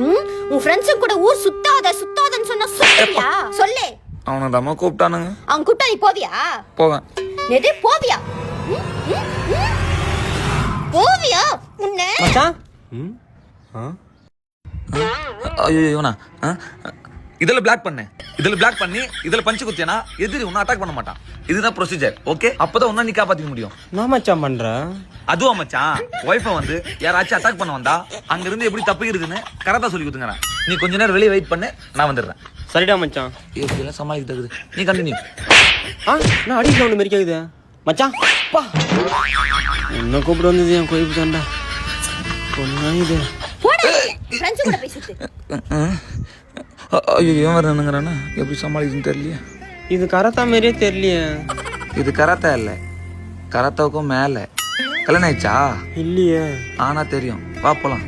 உன் ஃப்ரெண்ட்ஸும் கூட ஊர் சுத்தாதன்னு சொன்னா சொல்லுவியா? சொல்லு. அவனை தம்மா கூப்பிட்டானுங்க. அவன் கூப்பிட்டா நீ போவியா? போவேன். எது போவியா? போவியா? உன்னை மச்சான் ஐயோ இவனா இதுல பிளாக் பண்ணேன். இதுல பிளாக் பண்ணி இதுல பஞ்சு குத்தியானா எதிரி உன்னை அட்டாக் பண்ண மாட்டான். இதுதான் ப்ரொசீஜர். ஓகே, அப்பதான் உன்ன நீ காப்பாத்திக்க முடியும். நான் மச்சான் பண்ற அதுவா மச்சான், ஒய்ஃபை வந்து யாராச்சும் அட்டாக் பண்ண வந்தா அங்க இருந்து எப்படி தப்பிக்கிறதுன்னு கரெக்டா சொல்லி கொடுத்துங்க. நீ கொஞ்ச நேரம் வெளியே வெயிட் பண்ணு, நான் வந்துடுறேன். சரிடா மச்சான். எப்படியெல்லாம் சமாளிக்கிட்டு நீ கண்டினியூ. நான் அடி சவுண்ட் மாரி கேக்குது மச்சான். பா என்ன கூப்பிட்டு வந்தது என் கோயிப்பு தாண்டா. பொண்ணா இது போடா. ஃப்ரெண்ட்ஸ் கூட பேசிட்டு. ஐயோ ஏன் வரணுங்கிறானா, எப்படி சமாளிக்குன்னு தெரியலையே. இது கராத்தா மாரியே தெரியலையே. இது கராத்தா இல்ல, கராத்தாவுக்கும் மேல. கல்யாணம் ஆயிடுச்சா? இல்லையே. ஆனா தெரியும். வா போலாம்.